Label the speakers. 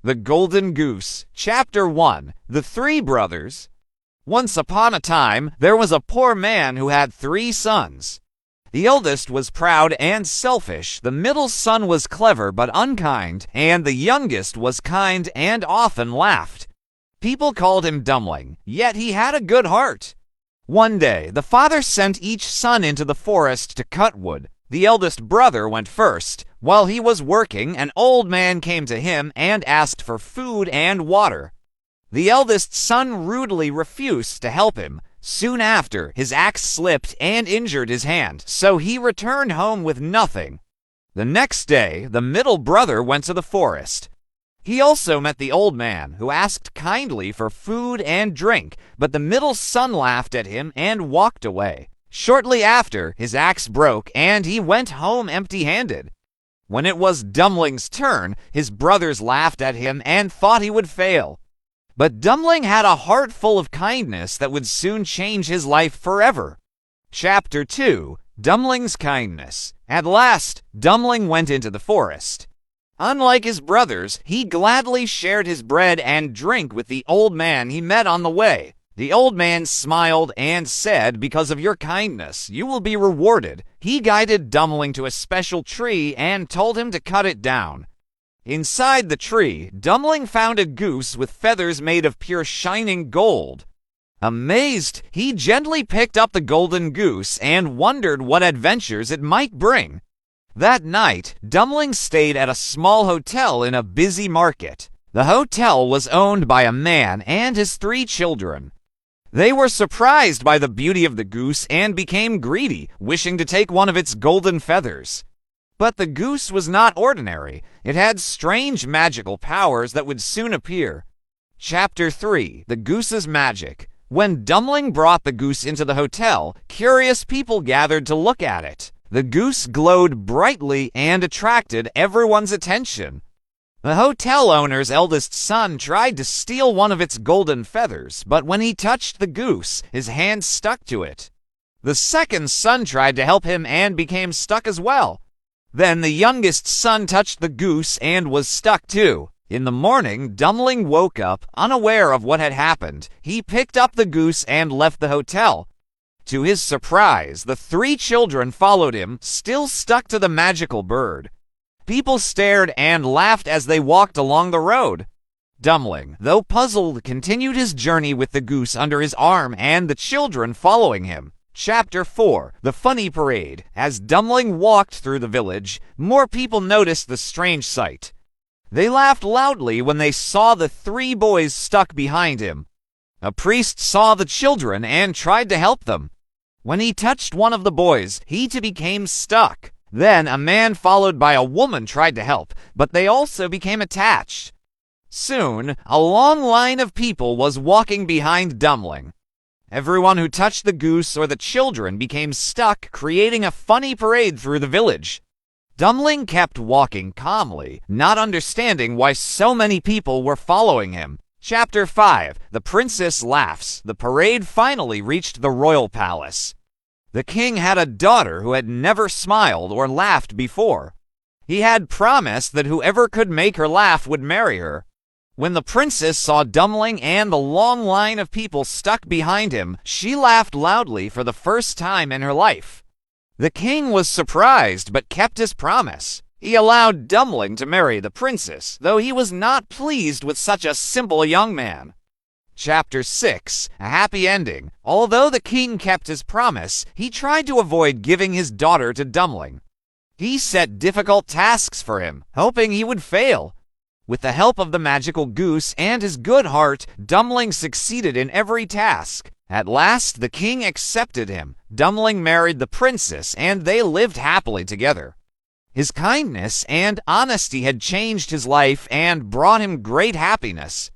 Speaker 1: The Golden Goose. Chapter 1. The Three Brothers. Once upon a time, there was a poor man who had 3 sons. The eldest was proud and selfish, the middle son was clever but unkind, and the youngest was kind and often laughed. People called him Dumpling, yet he had a good heart. One day, the father sent each son into the forest to cut wood. The eldest brother went first. While he was working, an old man came to him and asked for food and water. The eldest son rudely refused to help him. Soon after, his axe slipped and injured his hand, so he returned home with nothing. The next day, the middle brother went to the forest. He also met the old man, who asked kindly for food and drink, but the middle son laughed at him and walked away. Shortly after, his axe broke, and he went home empty-handed. When it was Dumpling's turn, his brothers laughed at him and thought he would fail. But Dumpling had a heart full of kindness that would soon change his life forever. Chapter 2. Dumpling's Kindness. At last, Dumpling went into the forest. Unlike his brothers, he gladly shared his bread and drink with the old man he met on the way. The old man smiled and said, "Because of your kindness, you will be rewarded." He guided Dumpling to a special tree and told him to cut it down. Inside the tree, Dumpling found a goose with feathers made of pure shining gold. Amazed, he gently picked up the golden goose and wondered what adventures it might bring. That night, Dumpling stayed at a small hotel in a busy market. The hotel was owned by a man and his 3 children. They were surprised by the beauty of the goose and became greedy, wishing to take one of its golden feathers. But the goose was not ordinary. It had strange magical powers that would soon appear. Chapter 3. The Goose's Magic. When Dumpling brought the goose into the hotel, curious people gathered to look at it. The goose glowed brightly and attracted everyone's attention. The hotel owner's eldest son tried to steal one of its golden feathers, but when he touched the goose, his hand stuck to it. The second son tried to help him and became stuck as well. Then the youngest son touched the goose and was stuck too. In the morning, Dumpling woke up, unaware of what had happened. He picked up the goose and left the hotel. To his surprise, the 3 children followed him, still stuck to the magical bird. People stared and laughed as they walked along the road. Dumpling, though puzzled, continued his journey with the goose under his arm and the children following him. Chapter 4. The Funny Parade. As Dumpling walked through the village, more people noticed the strange sight. They laughed loudly when they saw the 3 boys stuck behind him. A priest saw the children and tried to help them. When he touched one of the boys, he too became stuck. Then a man followed by a woman tried to help, but they also became attached. Soon, a long line of people was walking behind Dumpling. Everyone who touched the goose or the children became stuck, creating a funny parade through the village. Dumpling kept walking calmly, not understanding why so many people were following him. Chapter 5. The Princess Laughs. The parade finally reached the royal palace. The king had a daughter who had never smiled or laughed before. He had promised that whoever could make her laugh would marry her. When the princess saw Dumpling and the long line of people stuck behind him, she laughed loudly for the first time in her life. The king was surprised but kept his promise. He allowed Dumpling to marry the princess, though he was not pleased with such a simple young man. Chapter 6. A Happy Ending. Although the king kept his promise, he tried to avoid giving his daughter to Dumpling. He set difficult tasks for him, hoping he would fail. With the help of the magical goose and his good heart, Dumpling succeeded in every task. At last, the king accepted him. Dumpling married the princess, and they lived happily together. His kindness and honesty had changed his life and brought him great happiness.